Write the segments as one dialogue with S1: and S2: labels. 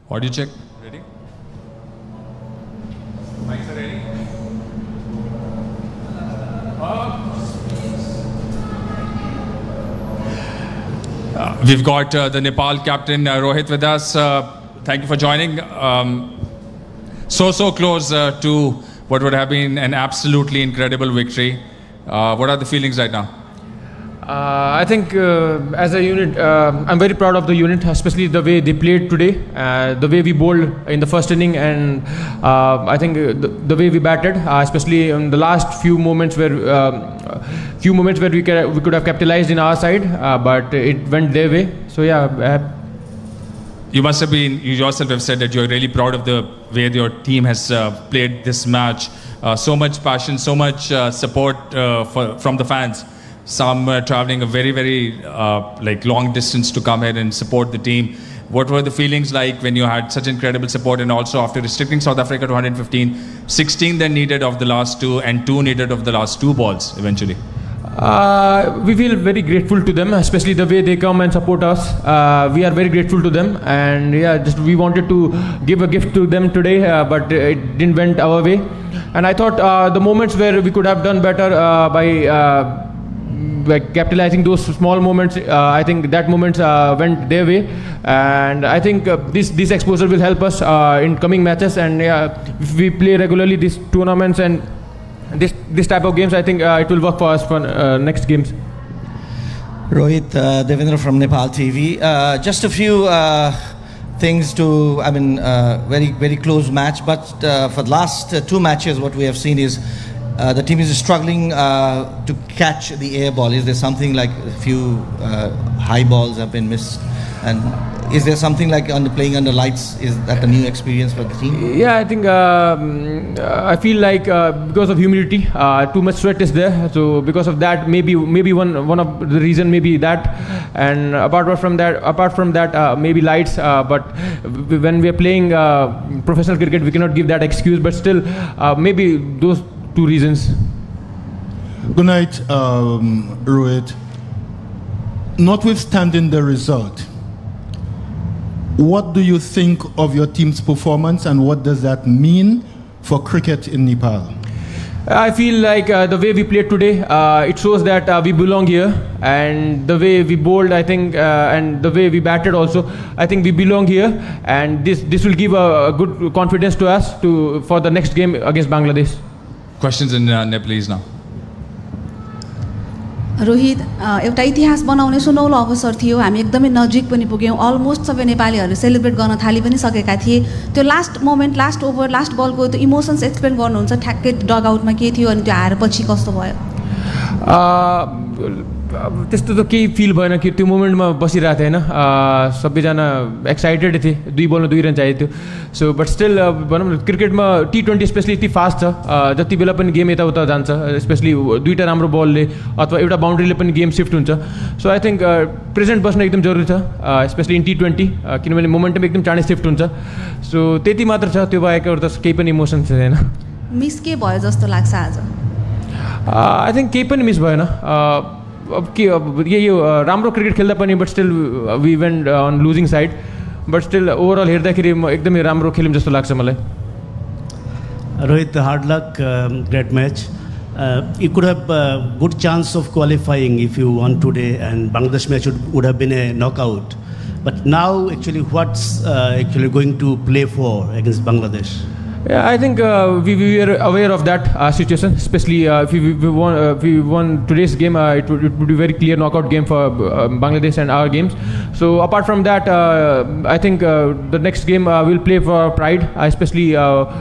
S1: Audio check. Ready? Mics are ready. We've got the Nepal captain Rohit with us. Thank you for joining. So close to what would have been an absolutely incredible victory. What are the feelings right now?
S2: I think as a unit, I'm very proud of the unit, especially the way they played today, the way we bowled in the first inning, and I think the way we batted, especially in the last few moments where we could have capitalized in our side, but it went their way. So yeah.
S1: You yourself have said that you're really proud of the way your team has played this match. So much passion, so much support from the fans. Some traveling a very long distance to come here and support the team. What were the feelings like when you had such incredible support, and also after restricting South Africa to 115, 16 then needed of the last 2 and 2 needed of the last 2 balls eventually?
S2: We feel very grateful to them, especially the way they come and support us. We are very grateful to them, and yeah, just we wanted to give a gift to them today, but it didn't went our way. And I thought the moments where we could have done better by capitalizing those small moments, I think that moments went their way, and I think this exposure will help us in coming matches. And if we play regularly these tournaments and this type of games, I think it will work for us for next games.
S3: Rohit, Devendra from Nepal TV. Just a few things to, very close match, but for the last 2 matches, what we have seen is the team is struggling to catch the air ball. Is there something like a few high balls have been missed? And is there something like playing under lights? Is that a new experience for the team?
S2: Yeah, I think I feel like because of humidity, too much sweat is there. So because of that, maybe one of the reason maybe that. And apart from that, maybe lights. But when we are playing professional cricket, we cannot give that excuse. But still, maybe those 2 reasons.
S4: Good night, Rohit. Notwithstanding the result, what do you think of your team's performance, and what does that mean for cricket in Nepal?
S2: I feel like the way we played today, it shows that we belong here, and the way we bowled, I think, and the way we batted also, I think we belong here, and this will give a good confidence to us for the next game against Bangladesh.
S1: Questions in Nepalese now.
S5: Rohit, एउटा इतिहास बनाउने सुनौलो अवसर थियो. हामी एकदमै नजिक पनि पुग्यौं. अलमोस्ट सबै नेपालीहरु सेलिब्रेट गर्न थालि पनि सकेका थिए. त्यो last moment, last over, last बलको त्यो इमोशन्स एक्सप्लेन गर्नुहुन्छ ठ्याक्कै डग आउटमा के थियो अनि त्यो हार पछि कस्तो भयो?
S2: त्यस्तो त केही फिल भएन कि त्यो मोमेन्टमा बसिरहेको थिएँ हैन. सबैजना एक्साइटेड थिए. 2 बलमा 2 रन चाहिएको थियो. सो बट स्टिल भनौँ न क्रिकेटमा T20 स्पेशली यति फास्ट छ, जति बेला पनि गेम यताउता जान्छ, स्पेशली 2टा राम्रो बलले अथवा एउटा बाउन्ड्रीले पनि गेम सिफ्ट हुन्छ. सो आई थिङ्क प्रेजेन्ट बस्न एकदम जरुरी छ, स्पेशली इन T20, किनभने मोमेन्टम एकदम चाँडै सिफ्ट हुन्छ. सो त्यति मात्र छ, त्यो बाहेक अरू त केही पनि इमोसन छैन.
S5: मिस के भयो जस्तो लाग्छ आज?
S2: आई थिङ्क केही पनि मिस भएन. अब यो राम्रो क्रिकेट खेल्दा पनि but still we went on losing side, but still overall हेर्दाखेरि एकदमै राम्रो खेल्यौँ जस्तो लाग्छ मलाई.
S6: Rohit, hard luck, great match. You could have a good chance of qualifying if you won today, and Bangladesh match would have been a knockout. But now, actually, what's actually going to play for against Bangladesh?
S2: Yeah, I think we were aware of that situation, especially if we won today's game, it would be a very clear knockout game for Bangladesh and our games. So apart from that, I think the next game we'll play for pride, especially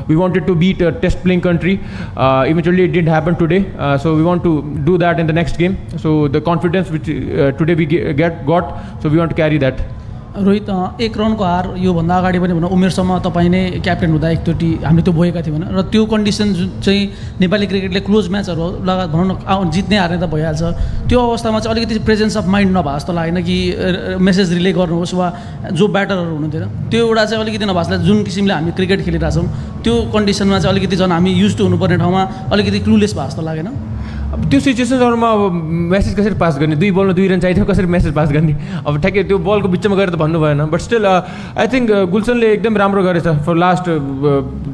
S2: we wanted to beat a test playing country. Eventually it didn't happen today, so we want to do that in the next game. So the confidence which today we got, so we want to carry that.
S7: Rohit, 1 रनको हार यो भन्दा अगाडि पनि भनौँ उमेरसम्म तपाईँ नै captain हुँदा एकचोटि हामीले त्यो भएका थियौँ र त्यो कन्डिसन चाहिँ नेपाली क्रिकेटले क्लोज म्याचहरू लगायत भनौँ न जित्ने हार्ने त भइहाल्छ. त्यो अवस्थामा चाहिँ अलिकति प्रेजेन्स अफ माइन्ड नभए जस्तो लागेन कि मेसेज रिले गर्नुहोस् वा जो ब्याटरहरू हुनुहुन्थ्यो त्यो एउटा चाहिँ अलिकति नभए जुन किसिमले हामी क्रिकेट खेलिरहेछौँ त्यो कन्डिसनमा चाहिँ अलिकति झन् हामी युज टु हुनुपर्ने ठाउँमा अलिकति क्लुलेस भए जस्तो लागेन?
S2: अब त्यो सिचुएसन्सहरूमा अब मेसेज कसरी पास गर्ने 2 बलमा 2 रन चाहियो कसरी मेसेज पास गर्ने अब ठ्याक्कै त्यो बलको बिचमा गएर त भन्नु भएन बट स्टिल आई थिङ्क गुल्सनले एकदम राम्रो गरेछ फर लास्ट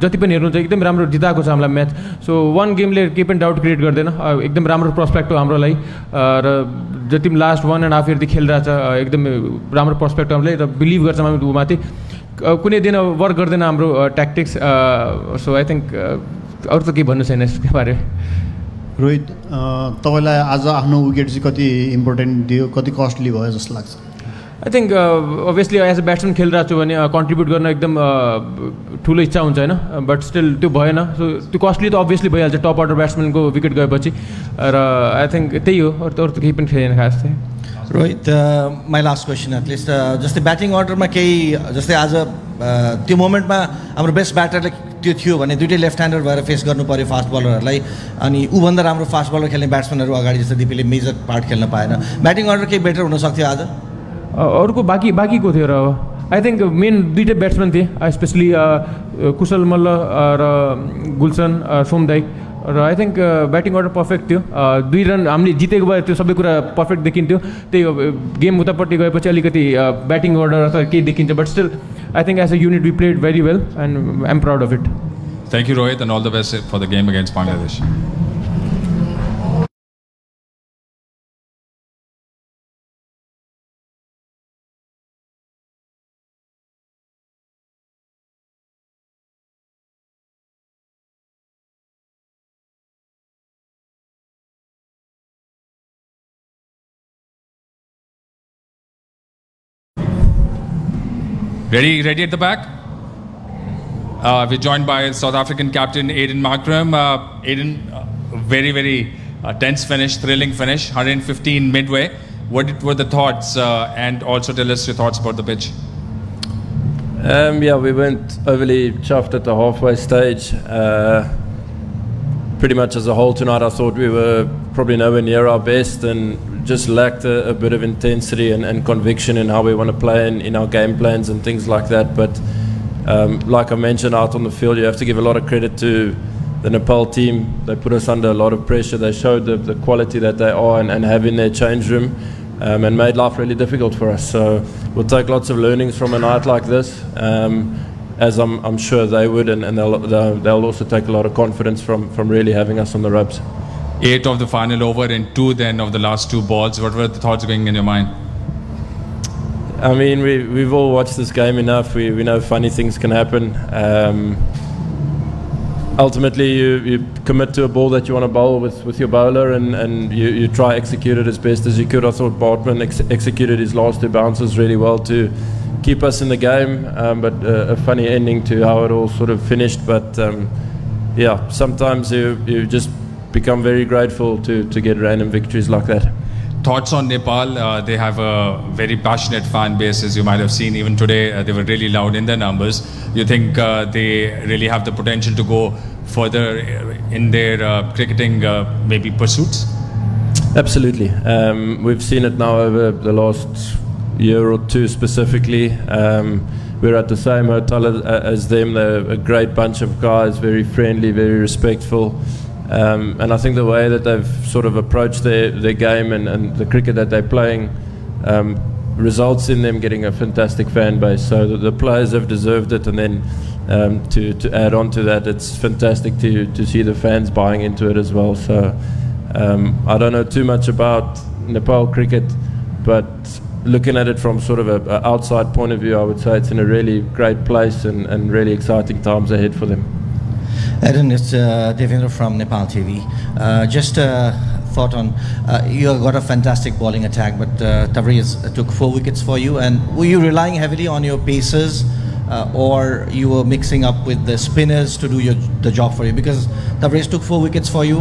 S2: जति पनि हेर्नुहुन्छ एकदम राम्रो जिताएको छ हामीलाई म्याच सो 1 गेमले केही पनि डाउट क्रिएट गर्दैन एकदम राम्रो प्रोस्पेक्ट हो हाम्रो लागि र जति पनि लास्ट 1.5 इयरदेखि खेलिरहेछ एकदम राम्रो प्रोस्पेक्ट हामीलाई र बिलिभ गर्छौँ हामी ऊमाथि कुनै दिन वर्क गर्दैन हाम्रो ट्याक्टिक्स सो आई थिङ्क अरू त केही भन्नु छैन यसको बारे
S8: रोहित तपाईँलाई आज आफ्नो विकेट चाहिँ कति इम्पोर्टेन्ट दियो कति कस्टली भयो जस्तो लाग्छ
S2: I think obviously as a batsman खेलिरहेको छु भने कन्ट्रिब्युट गर्न एकदम ठुलो इच्छा हुन्छ होइन बट स्टिल त्यो भएन सो त्यो कस्टली त अभियसली भइहाल्छ टप अर्डर ब्याट्सम्यानको विकेट गएपछि र आई थिङ्क त्यही हो अरू त केही पनि खेलेन खास चाहिँ
S3: Rohit my last question at least जस्तै ब्याटिङ अर्डरमा केही जस्तै आज त्यो मोमेन्टमा हाम्रो बेस्ट ब्याटरले त्यो थियो भने दुइटै लेफ्ट ह्यान्डर भएर फेस गर्नु पऱ्यो फास्ट बलरहरूलाई अनि ऊभन्दा राम्रो फास्ट बलर खेल्ने ब्याट्सम्यानहरू अगाडि जस्तो दिपीले मेजर पार्ट खेल्न पाएन ब्याटिङ अर्डर केही बेटर हुनसक्थ्यो आज
S2: अरूको बाँकीको थियो र आई थिङ्क मेन दुइटै ब्याट्सम्यान थिए स्पेसली कुशल मल्ल र गुल्सन सोमदाई र I think batting order perfect थियो 2 रन हामीले जितेको भए त्यो सबै कुरा पर्फेक्ट देखिन्थ्यो त्यही गेम उतापट्टि गएपछि अलिकति ब्याटिङ अर्डर अथवा केही देखिन्छ but still I think as a unit we played very well and I am proud of it
S1: thank you Rohit and all the best for the game against Bangladesh Ready at the back? We're joined by South African captain Aiden Markram. Aiden, very, very tense finish, thrilling finish, 115 midway. What were the thoughts? And also tell us your thoughts about the pitch.
S9: Yeah, we weren't overly chuffed at the halfway stage. Pretty much as a whole tonight, I thought we were probably nowhere near our best and just lacked a bit of intensity and conviction in how we want to play in our game plans and things like that. But like I mentioned out on the field, you have to give a lot of credit to the Nepal team. They put us under a lot of pressure. They showed the quality that they are and have in their change room and made life really difficult for us. So we'll take lots of learnings from a night like this, as I'm sure they would, and they'll also take a lot of confidence from really having us on the ropes.
S1: 8 of the final over and 2 then of the last 2 balls. What were the thoughts going in your mind?
S9: I mean, we've all watched this game enough. We know funny things can happen. Ultimately, you commit to a ball that you want to bowl with your bowler and you try execute it as best as you could. I thought Bartman executed his last 2 bounces really well to keep us in the game, but a funny ending to how it all sort of finished. But yeah, sometimes you just become very grateful to get random victories like that.
S1: Thoughts on Nepal? They have a very passionate fan base, as you might have seen even today. They were really loud in their numbers. You think they really have the potential to go further in their cricketing maybe pursuits?
S9: Absolutely. We've seen it now over the last year or 2 specifically. We're at the same hotel as them. They're a great bunch of guys, very friendly, very respectful. And I think the way that they've sort of approached their game and the cricket that they're playing results in them getting a fantastic fan base. So the players have deserved it, and then to add on to that, it's fantastic to see the fans buying into it as well. So I don't know too much about Nepal cricket, but looking at it from sort of an outside point of view, I would say it's in a really great place and really exciting times ahead for them.
S3: Aaron, it's Devendra from Nepal TV. Just thought on, you got a fantastic bowling attack, but Tabraiz took 4 wickets for you. And were you relying heavily on your pacers, or you were mixing up with the spinners to do the job for you? Because Tabraiz took 4 wickets for you.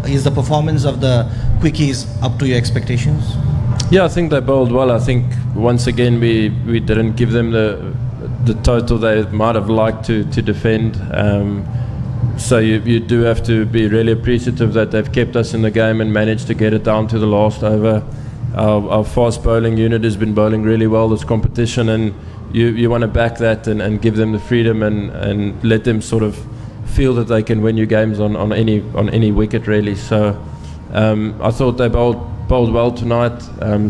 S3: Is the performance of the quickies up to your expectations?
S9: Yeah, I think they bowled well. I think once again we didn't give them the total they might have liked to defend. So you do have to be really appreciative that they've kept us in the game and managed to get it down to the last over. Our fast bowling unit has been bowling really well this competition, and you want to back that and give them the freedom and let them sort of feel that they can win you games on any wicket really. So I thought they bowled well tonight.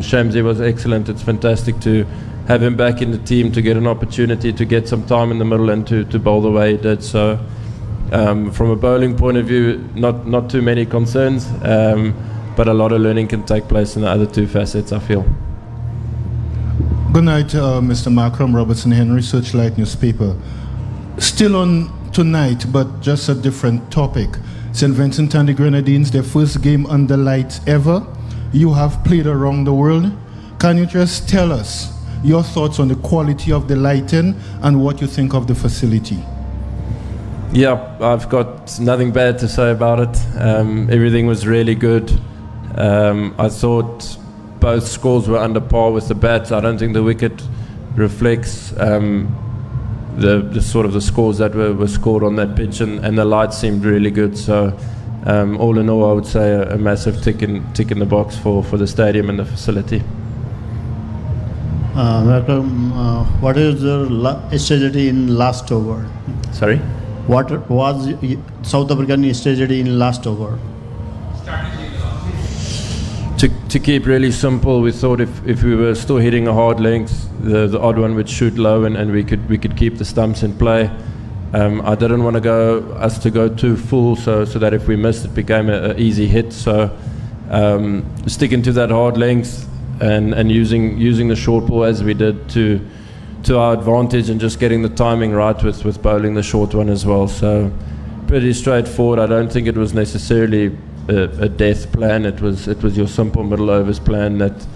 S9: Shamsi was excellent. It's fantastic to have him back in the team, to get an opportunity to get some time in the middle and to bowl the way he did. So from a bowling point of view, not too many concerns, but a lot of learning can take place in the other two facets, I feel.
S4: Good night, Mr. Markram Robertson, Henry, Searchlight newspaper. Still on tonight, but just a different topic. St Vincent and the Grenadines, their first game under lights ever. You have played around the world. Can you just tell us your thoughts on the quality of the lighting and what you think of the facility?
S9: Yeah, I've got nothing bad to say about it. Everything was really good. I thought both scores were under par with the bats. I don't think the wicket reflects the sort of the scores that were scored on that pitch, and the lights seemed really good. So all in all, I would say a massive tick in the box for the stadium and the facility.
S8: What is the strategy in last over?
S9: Sorry?
S8: What was South African strategy in last over?
S9: To keep really simple, we thought if we were still hitting a hard length, the odd one would shoot low, and we could keep the stumps in play. I didn't want us to go too full, so that if we missed, it became an easy hit. So sticking to that hard length and using the short ball as we did to our advantage, and just getting the timing right with bowling the short one as well. So pretty straightforward. I don't think it was necessarily a death plan. It was your simple middle overs plan that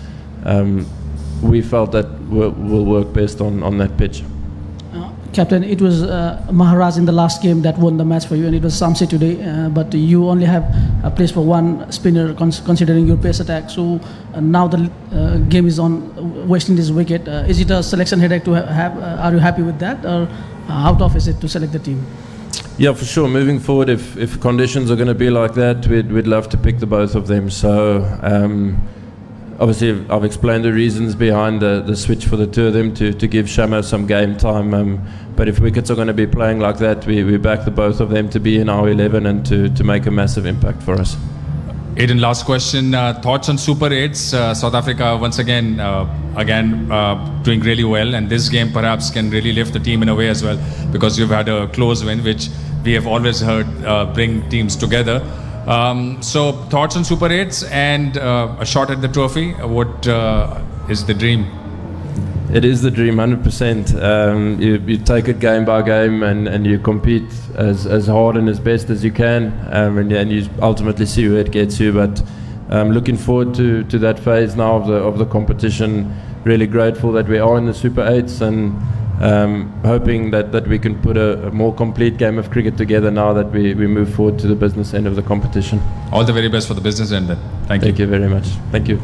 S9: we felt that will work best on that pitch.
S7: Captain, it was Maharaj in the last game that won the match for you, and it was Shamsi today, but you only have a place for one spinner considering your pace attack. So now the game is on West Indies wicket. Is it a selection headache to have? Are you happy with that, or how tough is it to select the team?
S9: Yeah, for sure. Moving forward, if conditions are going to be like that, we'd love to pick the both of them. So obviously, I've explained the reasons behind the switch for the two of them to give Shamo some game time. But if wickets are going to be playing like that, we back the both of them to be in our 11 and to make a massive impact for us.
S1: Aiden, last question. Thoughts on Super 8s? South Africa once again doing really well, and this game perhaps can really lift the team in a way as well, because you've had a close win, which we have always heard bring teams together. So thoughts on Super 8s and a shot at the trophy? What is the dream?
S9: It is the dream, 100%. You take it game by game, and you compete as hard and as best as you can, and you ultimately see where it gets you. But looking forward to that phase now of the competition. Really grateful that we are in the Super 8s, and hoping that we can put a more complete game of cricket together now that we move forward to the business end of the competition.
S1: All the very best for the business end then. Thank you.
S9: Thank you very much. Thank you.